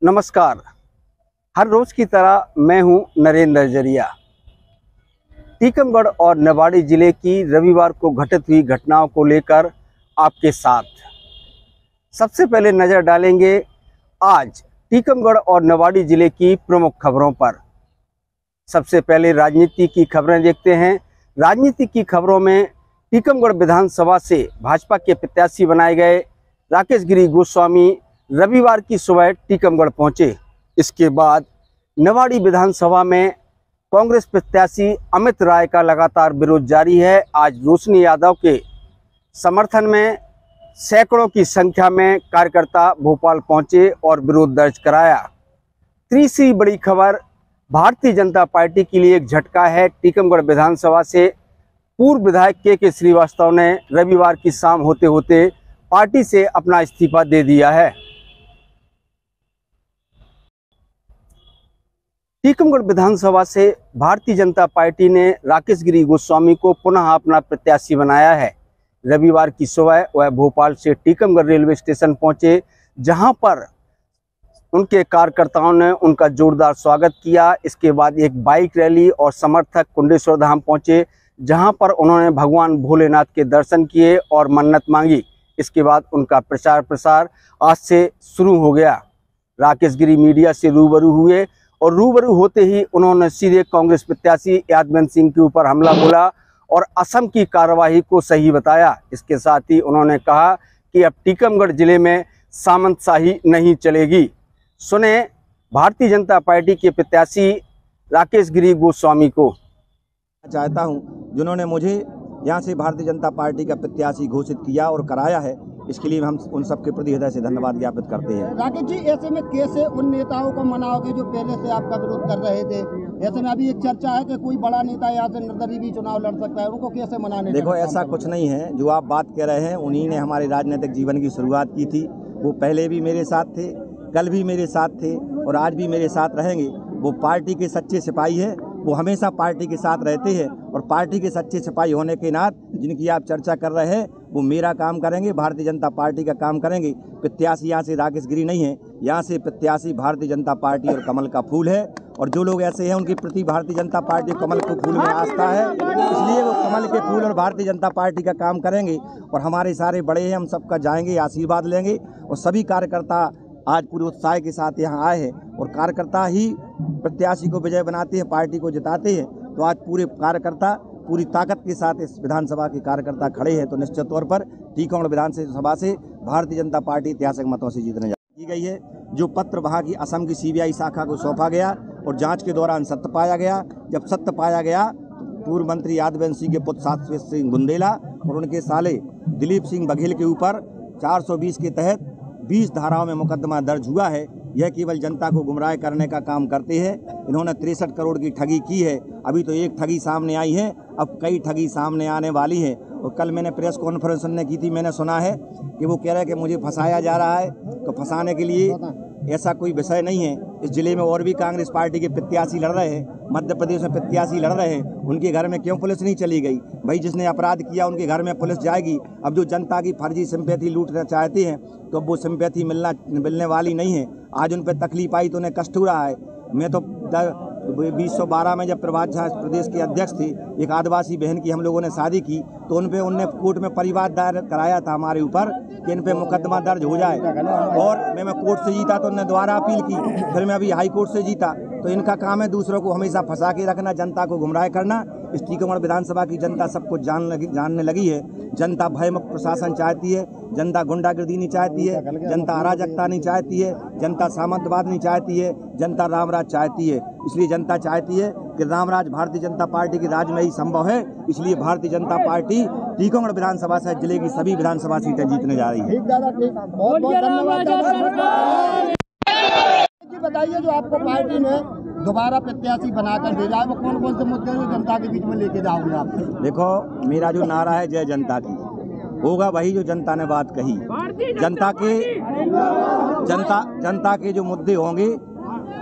नमस्कार। हर रोज की तरह मैं हूं नरेंद्र जरिया। टीकमगढ़ और निवाड़ी जिले की रविवार को घटित हुई घटनाओं को लेकर आपके साथ। सबसे पहले नजर डालेंगे आज टीकमगढ़ और निवाड़ी जिले की प्रमुख खबरों पर। सबसे पहले राजनीति की खबरें देखते हैं। राजनीति की खबरों में टीकमगढ़ विधानसभा से भाजपा के प्रत्याशी बनाए गए राकेश गिरी गोस्वामी रविवार की सुबह टीकमगढ़ पहुंचे। इसके बाद निवाड़ी विधानसभा में कांग्रेस प्रत्याशी अमित राय का लगातार विरोध जारी है। आज रोशनी यादव के समर्थन में सैकड़ों की संख्या में कार्यकर्ता भोपाल पहुंचे और विरोध दर्ज कराया। तीसरी बड़ी खबर भारतीय जनता पार्टी के लिए एक झटका है। टीकमगढ़ विधानसभा से पूर्व विधायक के श्रीवास्तव ने रविवार की शाम होते होते पार्टी से अपना इस्तीफा दे दिया है। टीकमगढ़ विधानसभा से भारतीय जनता पार्टी ने राकेश गिरी गोस्वामी को पुनः अपना प्रत्याशी बनाया है। रविवार की सुबह वह भोपाल से टीकमगढ़ रेलवे स्टेशन पहुंचे, जहां पर उनके कार्यकर्ताओं ने उनका जोरदार स्वागत किया। इसके बाद एक बाइक रैली और समर्थक कुंडेश्वर धाम पहुंचे, जहां पर उन्होंने भगवान भोलेनाथ के दर्शन किए और मन्नत मांगी। इसके बाद उनका प्रसार आज से शुरू हो गया। राकेश गिरी मीडिया से रूबरू हुए और रूबरू होते ही उन्होंने सीधे कांग्रेस प्रत्याशी यादवेंद्र सिंह के ऊपर हमला बोला और असम की कार्यवाही को सही बताया। इसके साथ ही उन्होंने कहा कि अब टीकमगढ़ जिले में सामंतशाही नहीं चलेगी। सुने भारतीय जनता पार्टी के प्रत्याशी राकेश गिरी गोस्वामी को। चाहता हूं, जिन्होंने मुझे यहां से भारतीय जनता पार्टी का प्रत्याशी घोषित किया और कराया है, इसके लिए हम उन सबके प्रति हृदय से धन्यवाद ज्ञापित करते हैं। राकेश जी, ऐसे में कैसे उन नेताओं को मनाओगे जो पहले से आपका विरोध कर रहे थे? ऐसे में अभी एक चर्चा है कि कोई बड़ा नेता यहाँ से निर्दलीय भी चुनाव लड़ सकता है, उनको कैसे मनाने? देखो, ऐसा कुछ नहीं है। जो आप बात कह रहे हैं, उन्हीं ने हमारे राजनीतिक जीवन की शुरुआत की थी। वो पहले भी मेरे साथ थे, कल भी मेरे साथ थे और आज भी मेरे साथ रहेंगे। वो पार्टी के सच्चे सिपाही है, वो हमेशा पार्टी के साथ रहते हैं और पार्टी के सच्चे सिपाही होने के नाते जिनकी आप चर्चा कर रहे हैं, वो मेरा काम करेंगे, भारतीय जनता पार्टी का काम करेंगे। प्रत्याशी यहाँ से राकेश गिरी नहीं है, यहाँ से प्रत्याशी भारतीय जनता पार्टी और कमल का फूल है। और जो लोग ऐसे हैं, उनके प्रति भारतीय जनता पार्टी कमल के फूल में आस्था है, इसलिए वो कमल के फूल और भारतीय जनता पार्टी का काम करेंगे। और हमारे सारे बड़े हैं, हम सबका जाएंगे, आशीर्वाद लेंगे। और सभी कार्यकर्ता आज पूरे उत्साह के साथ यहाँ आए हैं और कार्यकर्ता ही प्रत्याशी को विजय बनाते हैं, पार्टी को जिताते हैं। तो आज पूरे कार्यकर्ता पूरी ताकत के साथ इस विधानसभा के कार्यकर्ता खड़े हैं। तो निश्चित तौर पर टीकमगढ़ विधानसभा से भारतीय जनता पार्टी ऐतिहासिक मतों से जीतने की गई है। जो पत्र वहाँ की असम की CBI शाखा को सौंपा गया और जांच के दौरान सत्य पाया गया। जब सत्य पाया गया तो पूर्व मंत्री यादवेंद्र सिंह के पुत्र शाश्वत सिंह बुंदेला और उनके साले दिलीप सिंह बघेल के ऊपर 420 के तहत 20 धाराओं में मुकदमा दर्ज हुआ है। यह केवल जनता को गुमराह करने का काम करते हैं। इन्होंने 63 करोड़ की ठगी की है। अभी तो एक ठगी सामने आई है, अब कई ठगी सामने आने वाली है। और कल मैंने प्रेस कॉन्फ्रेंस ने की थी, मैंने सुना है कि वो कह रहे हैं कि मुझे फंसाया जा रहा है। तो फंसाने के लिए ऐसा कोई विषय नहीं है। इस जिले में और भी कांग्रेस पार्टी के प्रत्याशी लड़ रहे हैं, मध्य प्रदेश में प्रत्याशी लड़ रहे हैं। उनके घर में क्यों पुलिस नहीं चली गई? भाई, जिसने अपराध किया उनके घर में पुलिस जाएगी। अब जो जनता की फर्जी सिंपैथी लूटना चाहते हैं, तो अब वो सिंपैथी मिलने वाली नहीं है। आज उन पर तकलीफ आई तो उन्हें कष्ट हो रहा है। मैं तो 2012 में जब प्रदेश के अध्यक्ष थे, एक आदिवासी बहन की हम लोगों ने शादी की, तो उनने कोर्ट में परिवाद दायर कराया था हमारे ऊपर कि इन पे मुकदमा दर्ज हो जाए। और मैं कोर्ट से जीता तो उन्होंने दोबारा अपील की, फिर मैं अभी हाई कोर्ट से जीता। तो इनका काम है दूसरों को हमेशा फंसा के रखना, जनता को गुमराह करना। इस टीकमगढ़ विधानसभा की जनता सब कुछ जानने लगी है। जनता भयमुक्त प्रशासन चाहती है, जनता गुंडागर्दी नहीं चाहती है, जनता अराजकता नहीं चाहती है, जनता सामंतवाद नहीं चाहती है, जनता रामराज चाहती है। इसलिए जनता चाहती है कि रामराज भारतीय जनता पार्टी के राज में ही संभव है। इसलिए भारतीय जनता पार्टी टीकमगढ़ विधानसभा से जिले की सभी विधानसभा सीटें जीतने जा रही है। बहुत धन्यवाद। बताइए, जो आपको पार्टी ने दोबारा प्रत्याशी बनाकर भेजा है, वो कौन कौन से मुद्दे हैं जनता के बीच में लेके जाओगे आप? देखो, मेरा जो नारा है जय जनता की, होगा वही जो जनता ने बात कही। जनता के जो मुद्दे होंगे,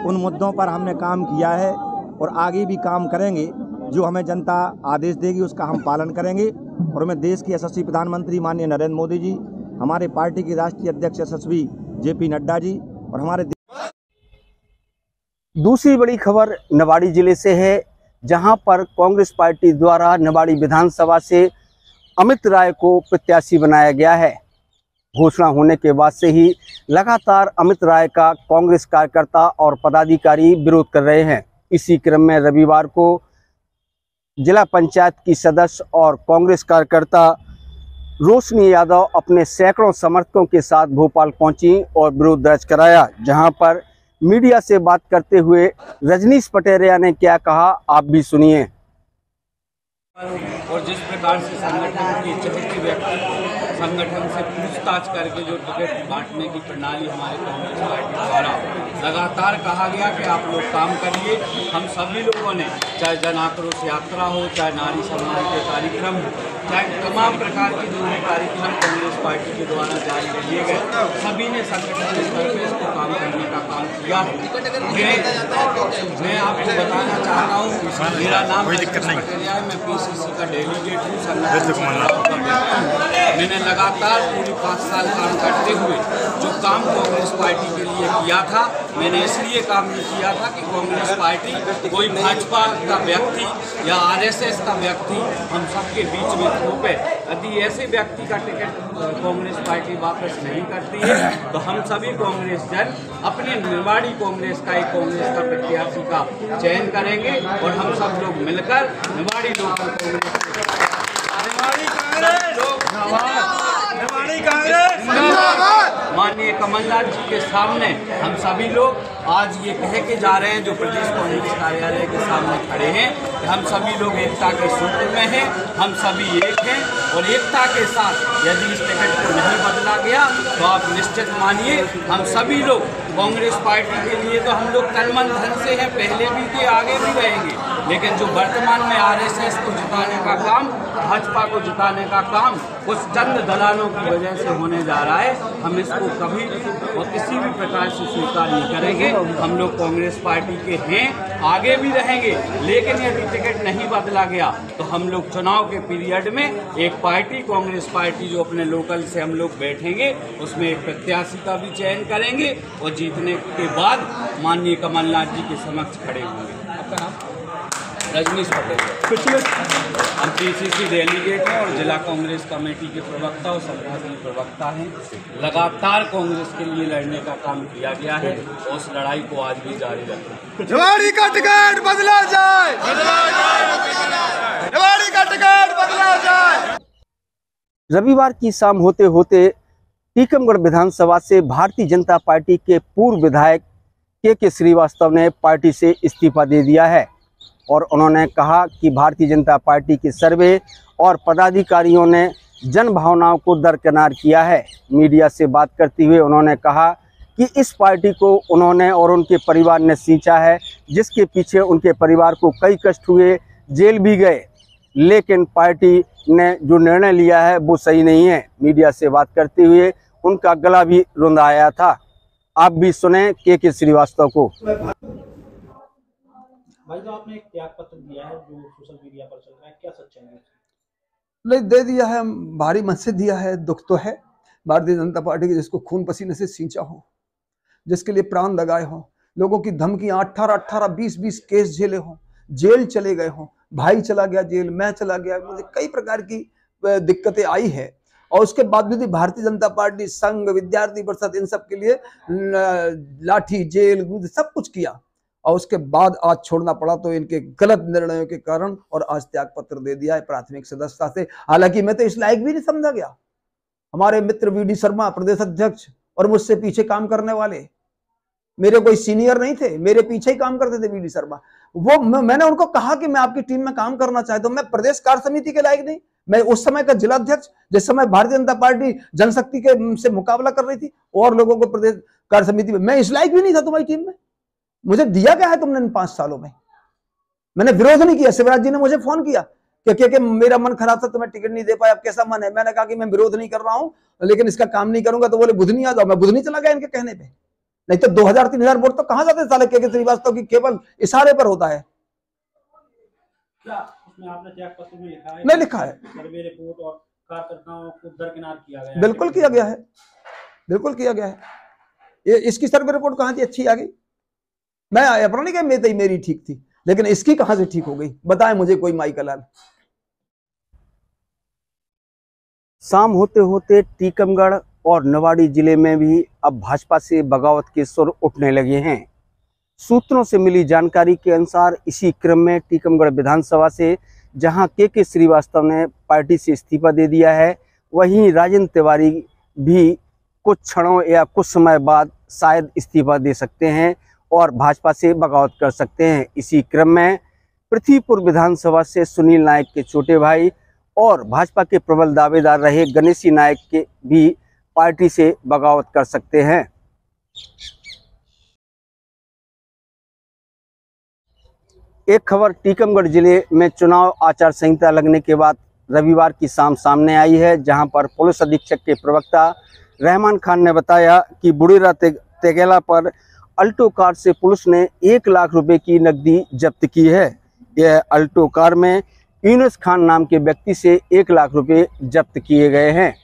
उन मुद्दों पर हमने काम किया है और आगे भी काम करेंगे। जो हमें जनता आदेश देगी उसका हम पालन करेंगे। और मैं देश के यशस्वी प्रधानमंत्री माननीय नरेंद्र मोदी जी, हमारे पार्टी के राष्ट्रीय अध्यक्ष यशस्वी JP नड्डा जी और हमारे दूसरी बड़ी खबर निवाड़ी जिले से है, जहां पर कांग्रेस पार्टी द्वारा निवाड़ी विधानसभा से अमित राय को प्रत्याशी बनाया गया है। घोषणा होने के बाद से ही लगातार अमित राय का कांग्रेस कार्यकर्ता और पदाधिकारी विरोध कर रहे हैं। इसी क्रम में रविवार को जिला पंचायत की सदस्य और कांग्रेस कार्यकर्ता रोशनी यादव अपने सैकड़ों समर्थकों के साथ भोपाल पहुंची और विरोध दर्ज कराया। जहां पर मीडिया से बात करते हुए रजनीश पटेरिया ने क्या कहा, आप भी सुनिए। और जिस प्रकार से संगठन के चहेते व्यक्ति संगठन से पूछताछ करके जो टिकट बांटने की प्रणाली हमारे कांग्रेस पार्टी द्वारा लगातार कहा गया कि आप लोग काम करिए, हम सभी लोगों ने, चाहे जन आक्रोश यात्रा हो, चाहे नारी सम्मान के कार्यक्रम हो, चाहे तमाम प्रकार के जो भी कार्यक्रम कांग्रेस पार्टी के द्वारा जारी किए गए, सभी ने संगठन के स्तर पर इसको काम करने का काम किया है। मैं आपको बताना चाहता हूँ, मेरा नाम पटेरिया है, मैं PCC का डेलीगेट हूँ, संगठन। मैंने लगातार पूरी 5 साल काम करते हुए जो काम कांग्रेस पार्टी के लिए किया था, मैंने इसलिए काम नहीं किया था कि कांग्रेस पार्टी कोई भाजपा का व्यक्ति या RSS का व्यक्ति हम सबके बीच में थोपे। यदि ऐसे व्यक्ति का टिकट कांग्रेस पार्टी वापस नहीं करती है तो हम सभी कांग्रेस जन अपने निवाड़ी कांग्रेस का एक कांग्रेस का प्रत्याशी का चयन करेंगे और हम सब लोग मिलकर निवाड़ी लोकल कांग्रेस माननीय कमलनाथ जी के सामने हम सभी लोग आज ये कह के जा रहे हैं, जो प्रदेश कांग्रेस कार्यालय के सामने खड़े हैं, कि हम सभी लोग एकता के सूत्र में हैं, हम सभी एक हैं और एकता के साथ यदि इस टिकट को नहीं बदला गया तो आप निश्चित मानिए हम सभी लोग कांग्रेस पार्टी के लिए तो हम लोग तन मन धन से हैं, पहले भी थे, आगे भी रहेंगे, लेकिन जो वर्तमान में RSS को जिताने का काम, भाजपा को जिताने का काम कुछ चंद दलालों की वजह से होने जा रहा है, हम इसको कभी और किसी भी प्रकार से स्वीकार नहीं करेंगे। हम लोग कांग्रेस पार्टी के हैं, आगे भी रहेंगे, लेकिन यदि टिकट नहीं बदला गया तो हम लोग चुनाव के पीरियड में एक पार्टी, कांग्रेस पार्टी जो अपने लोकल से हम लोग बैठेंगे, उसमें एक प्रत्याशी का भी चयन करेंगे और जीतने के बाद माननीय कमलनाथ जी के समक्ष खड़े होंगे। आपका नाम? रजनीश पटेल। हम PCC डेलीगेट हैं और जिला कांग्रेस कमेटी के प्रवक्ता और संगठन प्रवक्ता हैं। लगातार कांग्रेस के लिए लड़ने का काम किया गया है और उस लड़ाई को आज भी जारी रखें। निवाड़ी का टिकट बदला जाए, निवाड़ी का टिकट बदला जाए। रविवार की शाम होते होते टीकमगढ़ विधानसभा से भारतीय जनता पार्टी के पूर्व विधायक के श्रीवास्तव ने पार्टी से इस्तीफा दे दिया है और उन्होंने कहा कि भारतीय जनता पार्टी के सर्वे और पदाधिकारियों ने जन भावनाओं को दरकिनार किया है। मीडिया से बात करते हुए उन्होंने कहा कि इस पार्टी को उन्होंने और उनके परिवार ने सींचा है, जिसके पीछे उनके परिवार को कई कष्ट हुए, जेल भी गए, लेकिन पार्टी ने जो निर्णय लिया है वो सही नहीं है। मीडिया से बात करते हुए उनका गला भी रुंधाया था। आप भी सुने के श्रीवास्तव को। भाई तो आपने एक त्याग पत्र दिया है जो सोशल मीडिया पर चल रहा है, क्या सच्चाई है? नहीं, दे दिया है, भारी मन से दिया है। दुख तो है भारतीय जनता पार्टी के, जिसको खून पसीने से सींचा हो, जिसके लिए प्राण लगाए हो, लोगों की धमकियां 18-18, 20-20 केस झेले हो, जेल चले गए हो, भाई चला गया जेल, मैं चला गया, मुझे कई प्रकार की दिक्कतें आई है और उसके बावजूद भी भारतीय जनता पार्टी, संघ, विद्यार्थी परिषद, इन सब के लिए लाठी, जेल, सब कुछ किया और उसके बाद आज छोड़ना पड़ा तो इनके गलत निर्णयों के कारण, और आज त्याग पत्र दे दिया है प्राथमिक सदस्यता से। हालांकि मैं तो इस लायक भी नहीं समझा गया। हमारे मित्र VD शर्मा प्रदेश अध्यक्ष और मुझसे पीछे काम करने वाले, मेरे कोई सीनियर नहीं थे, मेरे पीछे ही काम करते थे VD शर्मा। वो मैंने उनको कहा कि मैं आपकी टीम में काम करना चाहता हूं, मैं प्रदेश कार्य समिति के लायक नहीं, मैं उस समय का जिला अध्यक्ष, जिस समय भारतीय जनता पार्टी जनशक्ति के से मुकाबला कर रही थी और लोगों को प्रदेश कार्य समिति में, मैं इस लायक भी नहीं था तुम्हारी टीम में। मुझे दिया क्या है तुमने इन 5 सालों में? मैंने विरोध नहीं किया। शिवराज जी ने मुझे फोन किया कि मेरा मन खराब था, तुम्हें टिकट नहीं दे पाया, अब कैसा मन है? मैंने कहा कि मैं विरोध नहीं कर रहा हूं, लेकिन इसका काम नहीं करूंगा। तो बोले बुधनी आ जाओ। मैं बुधनी चला गया इनके कहने पे, नहीं तो 2000-3000 वोट तो कहां जाते साले के श्रीवास्तव की केवल इशारे पर होता है। क्या उसमें आपने त्याग पत्र में लिखा है? नहीं लिखा है। सर्वे रिपोर्ट और कार्यकर्ताओं को दरकिनार किया गया है। बिल्कुल किया गया है, बिल्कुल किया गया है। ये इसकी सर्वे रिपोर्ट कहां थी? अच्छी आ गई। मैं अपना नहीं कहा मेरी ठीक थी, लेकिन इसकी कहां से ठीक हो गई, बताएं मुझे कोई माई का लाल। शाम होते होते टीकमगढ़ और निवाड़ी जिले में भी अब भाजपा से बगावत के सुर उठने लगे हैं। सूत्रों से मिली जानकारी के अनुसार इसी क्रम में टीकमगढ़ विधानसभा से जहां के श्रीवास्तव ने पार्टी से इस्तीफा दे दिया है, वहीं राजेंद्र तिवारी भी कुछ क्षणों या कुछ समय बाद शायद इस्तीफा दे सकते हैं और भाजपा से बगावत कर सकते हैं। इसी क्रम में पृथ्वीपुर विधानसभा से सुनील नायक के छोटे भाई और भाजपा के प्रबल दावेदार रहे गणेशी नायक के भी पार्टी से बगावत कर सकते हैं। एक खबर टीकमगढ़ जिले में चुनाव आचार संहिता लगने के बाद रविवार की शाम सामने आई है, जहां पर पुलिस अधीक्षक के प्रवक्ता रहमान खान ने बताया कि बुढ़ेरा तेगेला पर अल्टो कार से पुलिस ने 1 लाख रुपए की नकदी जब्त की है। यह अल्टो कार में यूनुस खान नाम के व्यक्ति से 1 लाख रुपए जब्त किए गए हैं।